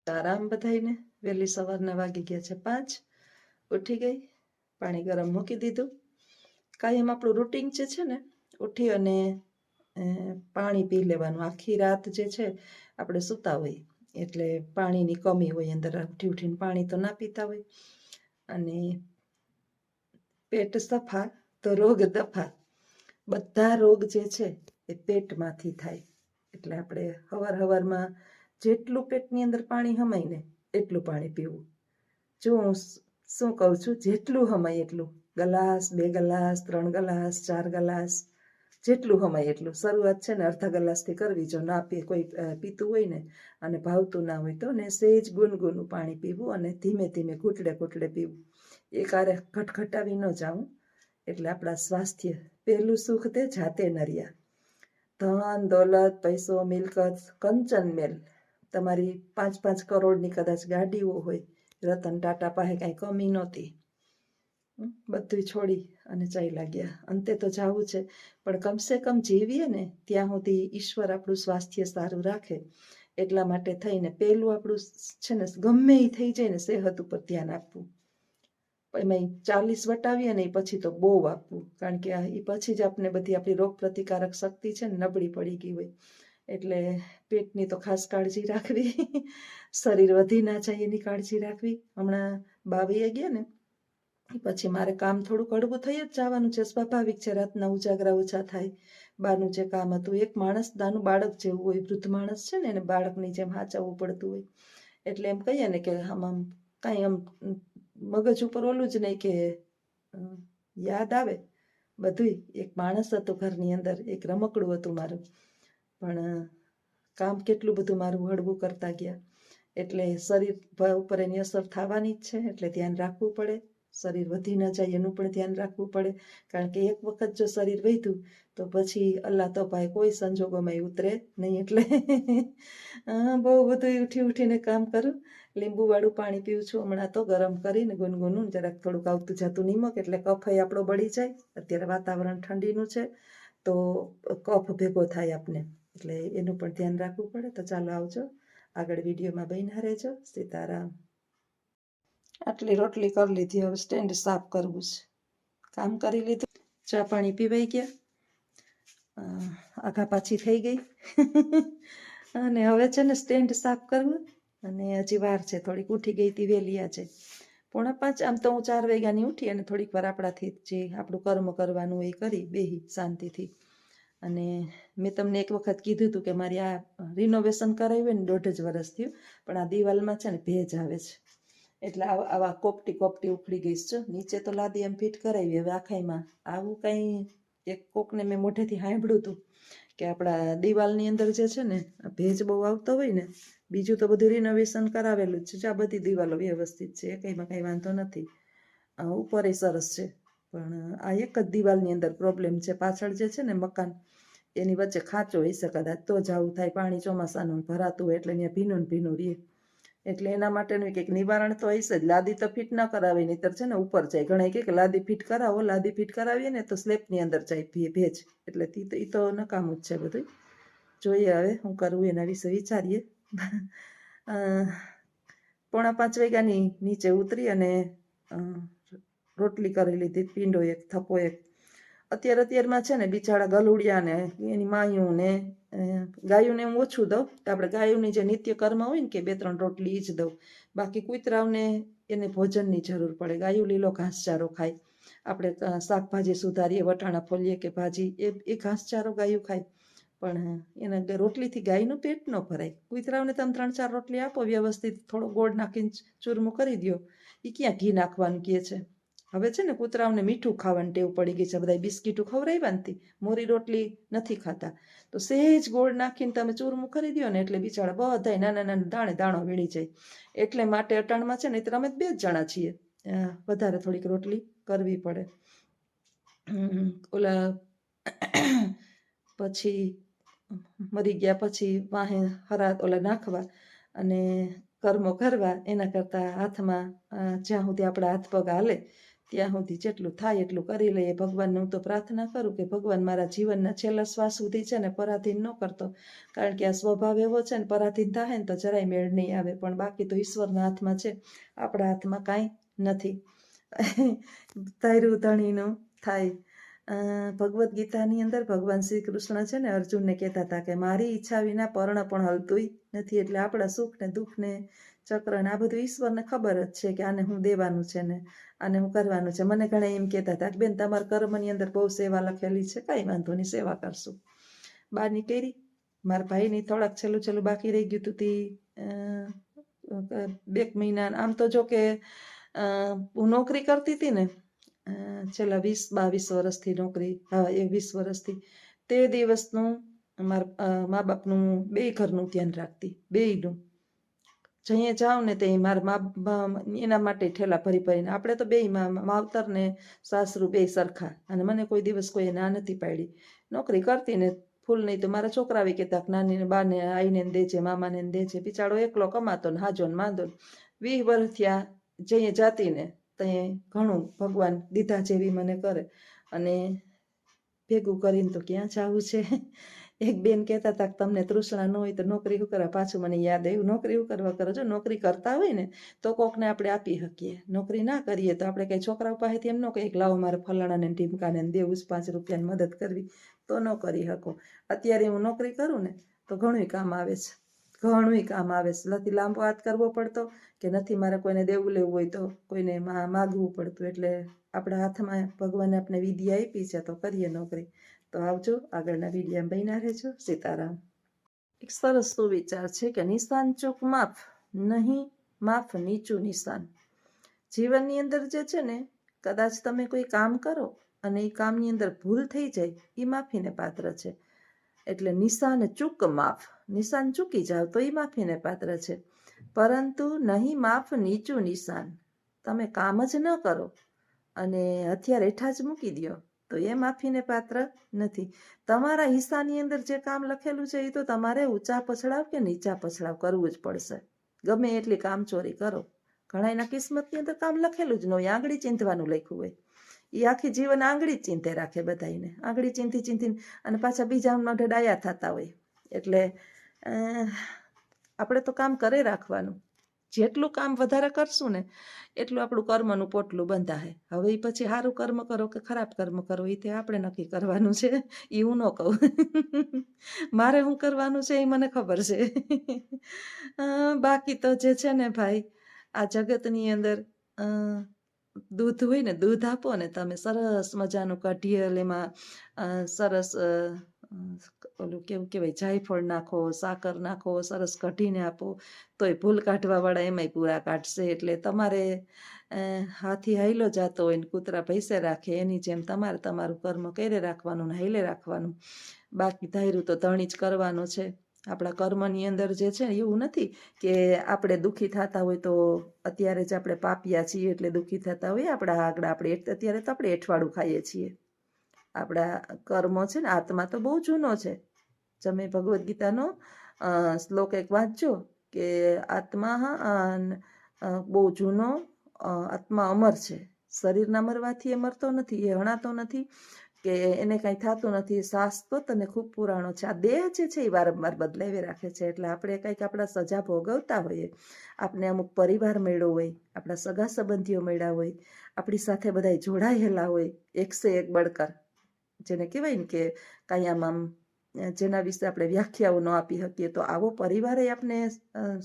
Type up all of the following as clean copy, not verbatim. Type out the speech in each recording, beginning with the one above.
આરામ બધાઈને. વહેલી સવારના વાગી ગયા છે 5. ઉઠી ગઈ, પાણી ગરમ મૂકી દીધું. કાયમ આપણું રૂટીન જે છે ને, ઉઠી અને પાણી પી લેવાનું. આખી રાત જે છે આપણે સૂતા હોય એટલે પાણીની કમી હોય અંદર. ઉઠી ઉઠીને પાણી તો ના પીતા હોય. અને પેટ સફા તો રોગ દફા. બધા રોગ જે છે એ પેટમાંથી થાય. એટલે આપણે હવારમાં જેટલું પેટની અંદર પાણી હમાય ને એટલું પાણી પીવું. જો હું શું કહું છું, જેટલું હમાય એટલું, ગ્લાસ, 2 ગ્લાસ, 3 ગ્લાસ, 4 ગ્લાસ, જેટલું હમાય એટલું. શરૂઆત છે ને અડધા ગ્લાસથી કરવી. જો ના કોઈ પીતું હોય ને અને ભાવતું ના હોય તો ને સહેજ ગુનગુનું પાણી પીવું અને ધીમે ધીમે ઘૂંટડે ઘૂંટડે પીવું. એકારે ખટખટાવી ન જાઉં. એટલે આપણા સ્વાસ્થ્ય પહેલું સુખ તે જાતે નર્યા. ધન દોલત, પૈસો, મિલકત, કંચન મેલ. તમારી 5-5 કરોડની કદાચ ગાડીઓ હોય, રતન ટાટા પાસે કાંઈ કમી નહોતી. બધું છોડી અને ચાલ્યા ગયા. અંતે તો જવું છે, પણ કમસે કમ જીવીએ ને ત્યાં સુધી ઈશ્વર આપણું સ્વાસ્થ્ય સારું રાખે. એટલા માટે થઈને પહેલું આપણું છે ને, ગમે એ થઈ જાય ને, સેહત ઉપર ધ્યાન આપવું. એમાં 40 વટાવીએ ને એ પછી તો બહુ આપવું, કારણ કે એ પછી જ આપણે બધી આપણી રોગ પ્રતિકારક શક્તિ છે ને નબળી પડી ગઈ હોય. એટલે પેટની તો ખાસ કાળજી રાખવી. શરીર વધી ના જાય એની કાળજી રાખવી. હમણાં 22 ગયા ને પછી મારે કામ થોડું કડવું થઈ જ જવાનું છે. સ્વાભાવિક છે, રાતના ઉજાગરા ઓછા થાય. બાનું જે કામ હતું, એક માણસ નાનું બાળક જેવું હોય, વૃદ્ધ માણસ છે ને એને બાળકની જેમ હાચવવું પડતું હોય. એટલે એમ કહીએ ને કે આમ કાંઈ આમ મગજ ઉપર ઓલું જ નહીં કે યાદ આવે બધુંય. એક માણસ હતું ઘરની અંદર, એક રમકડું હતું મારું, પણ કામ કેટલું બધું મારું હળવું કરતા ગયા. એટલે શરીર ઉપર એની અસર થવાની જ છે. એટલે ધ્યાન રાખવું પડે. શરીર વધી ન જાય એનું પણ ધ્યાન રાખવું પડે, કારણ કે એક વખત જો શરીર વધ્યું તો પછી અલ્લાહ તો ભાઈ કોઈ સંજોગોમાં ઉતરે નહીં. એટલે બહુ બધું ઉઠીને કામ કરું. લીંબુવાળું પાણી પીવું છું હમણાં તો, ગરમ કરીને ગુનગુનું, જરાક થોડુંક આવતું જતું નિમક, એટલે કફ આપણો બળી જાય. અત્યારે વાતાવરણ ઠંડીનું છે તો કફ ભેગો થાય આપને, એટલે એનું પણ ધ્યાન રાખવું પડે. તો ચાલો આવજો, આગળ વિડીયોમાં બન્યા રહેજો. સીતારામ. આટલી રોટલી કરી લીધી, હવે સ્ટેન્ડ સાફ કરવું છે. કામ કરી લીધું, ચા પાણી પીવાઈ ગયા, આઘા પાછી થઈ ગઈ. અને હવે છે ને સ્ટેન્ડ સાફ કરવું. અને હજી વાર છે થોડીક. ઉઠી ગઈ હતી વહેલી આજે 4:45. આમ તો હું 4 વાગ્યાની ઉઠી અને થોડીક વાર આપણાથી જે આપણું કર્મ કરવાનું એ કરી બેહી શાંતિથી. અને મેં તમને એક વખત કીધું હતું કે મારી આ રિનોવેશન કરાવ્યું ને 1.5 વર્ષ થયું, પણ આ દિવાલમાં છે ને ભેજ આવે છે. એટલે આવા કોપટી ઉખડી ગઈ છે. નીચે તો લાદી એમ ફિટ કરાવી. હવે આખાઈમાં આવું કંઈ એક કોકને મેં મોઢેથી સાંભળ્યું હતું કે આપણા દિવાલની અંદર જે છે ને ભેજ બહુ આવતો હોય ને. બીજું તો બધું રિનોવેશન કરાવેલું જ છે. આ બધી દિવાલો વ્યવસ્થિત છે, કંઈમાં કંઈ વાંધો નથી. ઉપર એ સરસ છે, પણ આ એક જ દિવાલની અંદર પ્રોબ્લેમ છે. પાછળ જે છે ને મકાન, એની વચ્ચે ખાંચો હોય છે કદાચ, તો જ આવું થાય. પાણી ચોમાસાનું ભરાતું હોય એટલે ત્યાં ભીનું ને ભીનું રહે. એટલે એના માટેનું કંઈક નિવારણ તો હશે જ. લાદી તો ફિટ ના કરાવી, નહીતર છે ને ઉપર જાય. ઘણા કે લાદી ફિટ કરાવો, લાદી ફિટ કરાવીએ ને તો સ્લેબની અંદર જાય ભેજ. એટલે એ તો નકામું જ છે બધું. જોઈએ હવે હું કરવું, એના વિશે વિચારીએ. 4:45 વાગ્યાની નીચે ઉતરી અને રોટલી કરી લીધી. પીંડો એક, થપ્પો એક. અત્યારમાં છે ને બિચારા ગલુડિયા ને એની માયું ને ગાયોને હું ઓછું દઉં. આપણે ગાયોની જે નિત્ય કર્મ હોય ને કે 2-3 રોટલી જ દઉં. બાકી કૂતરાઓને એને ભોજનની જરૂર પડે. ગાયું લીલો ઘાસચારો ખાય. આપણે શાકભાજી સુધારીએ, વટાણા ફોલીએ કે ભાજી, એ ઘાસચારો ગાયું ખાય. પણ એના રોટલીથી ગાયનું પેટ ન ભરાય. કૂતરાઓને તમે 3-4 રોટલી આપો વ્યવસ્થિત, થોડો ગોળ નાખીને ચૂરમું કરી દો. એ ક્યાં ઘી નાખવાનું કહે છે. હવે છે ને કૂતરાઓને મીઠું ખાવાની ટેવ પડી ગઈ છે. બધા બિસ્કીટું ખવડાવ્યા નથી, મોરી રોટલી નથી ખાતા. તો સહેજ ગોળ નાખીને તમે ચૂરમું કરી દો ને એટલે બિચારા બધા નાના દાણો વીણી જાય. એટલે માટે અટાણમાં છે ને અમે 2 જ જણા છીએ, વધારે થોડીક રોટલી કરવી પડે. ઓલા પછી મરી ગયા પછી વાહે હરા ઓલા નાખવા અને કર્મો કરવા. એના કરતાં હાથમાં જ્યાં સુધી આપણા હાથ પગ હાલે ત્યાં સુધી જેટલું થાય એટલું કરી લઈએ. ભગવાનને હું તો પ્રાર્થના કરું કે ભગવાન મારા જીવનના છેલ્લા શ્વાસ સુધી છે ને પરાધીન ન કરતો, કારણ કે આ સ્વભાવ એવો છે ને પરાધીન થાય ને તો જરાય મેળ નહીં આવે. પણ બાકી તો ઈશ્વરના હાથમાં છે, આપણા હાથમાં કાંઈ નથી. તાર્યું ધણીનું થાય. ભગવદ્ ગીતાની અંદર ભગવાન શ્રી કૃષ્ણ છે ને અર્જુનને કહેતા હતા કે મારી ઈચ્છા વિના પર્ણ પણ હલતુંય નથી. એટલે આપણા સુખ ને દુઃખ ને ચક્ર ને આ બધું ઈશ્વરને ખબર જ છે કે આને હું દેવાનું છે ને આને હું કરવાનું છે. મને ઘણા એમ કહેતા હતા કે બેન તમારા કર્મની અંદર બહુ સેવા લખેલી છે, કાંઈ વાંધો નહીં, સેવા કરશું. બારની કરી, મારા ભાઈની થોડાક છેલ્લું બાકી રહી ગયું હતું તે 2 મહિના. આમ તો જો કે હું નોકરી કરતી હતી ને છેલ્લા 20-22 વર્ષથી નોકરી, હા 20 વર્ષથી, તે દિવસનું મારા મા બાપનું 2 ઘરનું ધ્યાન રાખતી, 2નું. જઈએ જાઉં ને તે મારા એના માટે ઠેલા ભરી ભરીને. આપણે તો 2 માવતર ને સાસરું 2 સરખા, અને મને કોઈ દિવસ કોઈ ના નથી પાડી. નોકરી કરતી ને ફૂલ નહીં તો મારા છોકરા કહેતા નાની ને બાને આઈને દેજે, મામાને દેજે. બિચારો એકલો કમાતો ને હાજો ને માંદો. 20 વર્ષ થયા જઈએ જાતી ને ત્યાં ઘણું ભગવાન દીધા જેવી મને કરે. અને ભેગું કરીને તો ક્યાં જવું છે. એક બેન કહેતા હતા કે તમને તૃષ્ણા ન હોય તો નોકરી શું કરવા. પાછું મને યાદ આવ્યું, નોકરી શું કરવા કરો છો. નોકરી કરતા હોય ને તો કોકને આપણે આપી શકીએ, નોકરી ના કરીએ તો આપણે કઈ છોકરાઓ પાસેથી એમ ન કહીએ કે લાવો મારે ફલાણાને ઢીમકાને દેવું 5 રૂપિયાની મદદ કરવી, તો ન કરી શકો. અત્યારે હું નોકરી કરું ને તો ઘણું કામ આવે છે, ઘણું કામ આવે છે. નથી લાંબો હાથ કરવો પડતો કે નથી મારે કોઈને દેવું લેવું હોય તો કોઈને માગવું પડતું. એટલે આપણા હાથમાં ભગવાને આપણે વિદ્યા આપી છે તો કરીએ નોકરી. તો આવજો, આગળના વિડીયોમાં બન્યા રહેજો. સીતારામ. એક સરસ સુવિચાર છે કે નિશાન ચૂક માફ, નહીં માફ નીચું નિશાન. જીવનની અંદર જે છે ને, કદાચ તમે કોઈ કામ કરો અને એ કામની અંદર ભૂલ થઈ જાય, એ માફીને પાત્ર છે. એટલે નિશાન ચૂક માફ, નિશાન ચૂકી જાવ તો એ માફીને પાત્ર છે. પરંતુ નહીં માફ નીચું નિશાન. તમે કામ જ ન કરો અને હથિયાર હેઠા જ મૂકી દો તો એ માફીને પાત્ર નથી. તમારા હિસ્સાની અંદર જે કામ લખેલું છે એ તો તમારે ઊંચા પછડાવ કે નીચા પછડાવ કરવું જ પડશે, ગમે એટલી કામચોરી કરો. ઘણા એના કિસ્મતની અંદર કામ લખેલું જ ન હોય, આંગળી ચીંધવાનું લખ્યું હોય. એ આખી જીવન આંગળી જ ચીંધે રાખે બધાને, આંગળી ચીંધીને અને પાછા બીજા માટે ડાયા થતા હોય. એટલે આપણે તો કામ કરે રાખવાનું. જેટલું કામ વધારે કરશું ને એટલું આપણું કર્મનું પોટલું બંધાય. હવે એ પછી સારું કર્મ કરો કે ખરાબ કર્મ કરો એ તે આપણે નક્કી કરવાનું છે, એ હું ન કહું. મારે શું કરવાનું છે એ મને ખબર છે. બાકી તો જે છે ને ભાઈ, આ જગતની અંદર દૂધ હોય ને, દૂધ આપો ને તમે સરસ મજાનું કાઢિયેલ, એમાં સરસ ઓલું કેવું કહેવાય જાયફળ નાખો, સાકર નાખો, સરસ કઢીને આપો તોય ભૂલ કાઢવા વાળા એમાંય પૂરા કાઢશે. એટલે તમારે હાથી હાઈલો જાતો હોય ને કૂતરા ભૈસે રાખે એની જેમ તમારે તમારું કર્મ કરે રાખવાનું ને હાઈલે રાખવાનું. બાકી ધાર્યું તો ધણી જ કરવાનું છે. આપણા કર્મની અંદર જે છે એવું નથી કે આપણે દુઃખી થતા હોય તો અત્યારે જ આપણે પાપિયા છીએ એટલે દુઃખી થતા હોય. આપણા આગળ આપણે અત્યારે તો આપણે એઠવાડું ખાઈએ છીએ. આપણા કર્મો છે ને, આત્મા તો બહુ જૂનો છે. તમે ભગવદ્ ગીતાનો શ્લોક એક વાંચજો કે આત્મા બહુ જૂનો, આત્મા અમર છે. શરીરના મરવાથી એ મરતો નથી, એ હણાતો નથી કે એને કાંઈ થતું નથી. શાશ્વત અને ખૂબ પુરાણો છે. આ દેહ જે છે એ વારંવાર બદલાવી રાખે છે. એટલે આપણે કંઈક આપણા સજા ભોગવતા હોઈએ, આપણે અમુક પરિવાર મળ્યો હોય, આપણા સગા સંબંધીઓ મળ્યા હોય, આપણી સાથે બધા જોડાયેલા હોય, 101 બળકર જેને કહેવાય ને કે કાંઈ આમ જેના વિશે આપણે વ્યાખ્યાઓ ન આપી શકીએ, તો આવો પરિવાર એ આપણે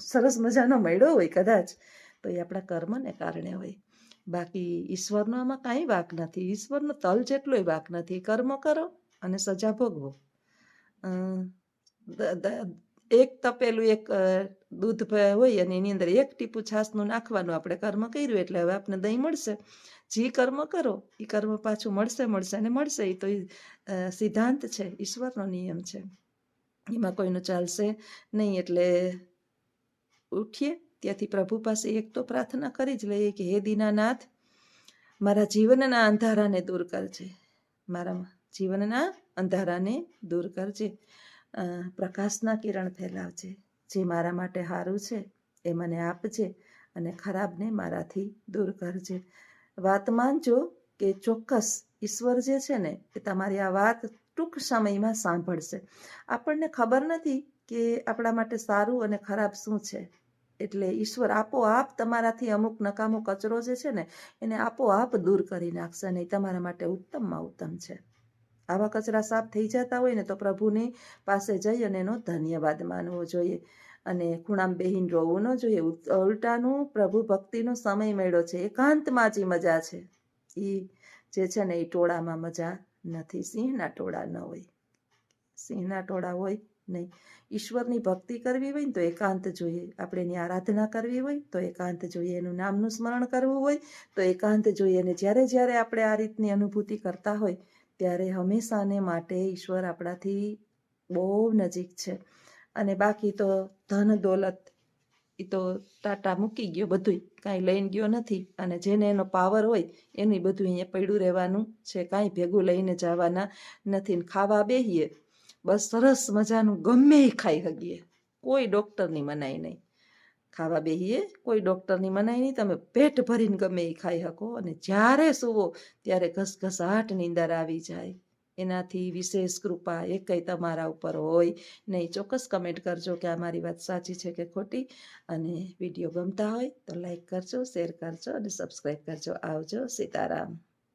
સરસ મજાનો મળ્યો હોય કદાચ, તો એ આપણા કર્મને કારણે હોય. બાકી ઈશ્વરનો આમાં કાંઈ વાંક નથી, ઈશ્વરનો તલ જેટલોય વાંક નથી. કર્મ કરો અને સજા ભોગવો. એક તપેલું એક દૂધ હોય અને એની અંદર 1 ટીપું છાશનું નાખવાનું. આપણે કર્મ કર્યું એટલે હવે આપણે દહીં મળશે. જે કર્મ કરો એ કર્મ પાછું મળશે અને મળશે. એ તો સિદ્ધાંત છે, ઈશ્વરનો નિયમ છે, એમાં કોઈનું ચાલશે નહીં. એટલે ઉઠીએ ત્યાંથી પ્રભુ પાસે એક તો પ્રાર્થના કરી જ લઈએ કે હે દીનાનાથ, મારા જીવનના અંધારાને દૂર કરજે, મારા જીવનના અંધારાને દૂર કરજે, પ્રકાશના કિરણ ફેલાવજે. જે મારા માટે સારું છે એ મને આપજે અને ખરાબને મારાથી દૂર કરજે. વાત માનજો કે ચોક્કસ ઈશ્વર જે છે ને એ તમારી આ વાત ટૂંક સમયમાં સાંભળશે. આપણને ખબર નથી કે આપણા માટે સારું અને ખરાબ શું છે, એટલે ઈશ્વર આપોઆપ તમારાથી અમુક નકામો કચરો જે છે ને એને આપોઆપ દૂર કરી નાખશે અને એ તમારા માટે ઉત્તમમાં ઉત્તમ છે. આવા કચરા સાફ થઈ જતા હોય ને તો પ્રભુની પાસે જઈ અને એનો ધન્યવાદ માનવો જોઈએ અને ખૂણામાં બેહીને રોવું ન જોઈએ. ઉલટાનું પ્રભુ ભક્તિનો સમય મળ્યો છે, એકાંતમાં જ મજા છે. એ જે છે ને એ ટોળામાં મજા નથી. સિંહના ટોળા ન હોય, સિંહના ટોળા હોય નહીં. ઈશ્વરની ભક્તિ કરવી હોય ને તો એકાંત જોઈએ. આપણે એની આરાધના કરવી હોય તો એકાંત જોઈએ. એનું નામનું સ્મરણ કરવું હોય તો એકાંત જોઈએ. અને જ્યારે જ્યારે આપણે આ રીતની અનુભૂતિ કરતા હોય ત્યારે હંમેશાને માટે ઈશ્વર આપણાથી બહુ નજીક છે. અને બાકી તો ધન દોલત એ તો ટાટા મૂકી ગયો, બધું કાંઈ લઈને ગયો નથી. અને જેને એનો પાવર હોય એની બધું અહીંયા પડ્યું રહેવાનું છે, કાંઈ ભેગું લઈને જવાના નથી. ને ખાવા બેહીએ બસ સરસ મજાનું ગમે એ ખાઈ શકીએ, કોઈ ડૉક્ટરની મનાઈ નહીં. ખાવા બેહીએ કોઈ ડૉક્ટરની મનાઈ નહીં, તમે પેટ ભરીને ગમે એ ખાઈ શકો અને જ્યારે સૂવો ત્યારે ઘસઘસાટ નીંદર આવી જાય. એનાથી વિશેષ કૃપા એ કંઈ તમારા ઉપર હોય નહીં. ચોક્કસ કમેન્ટ કરજો કે આ મારી વાત સાચી છે કે ખોટી. અને વિડીયો ગમતા હોય તો લાઈક કરજો, શેર કરજો અને સબસ્ક્રાઈબ કરજો. આવજો. સીતારામ.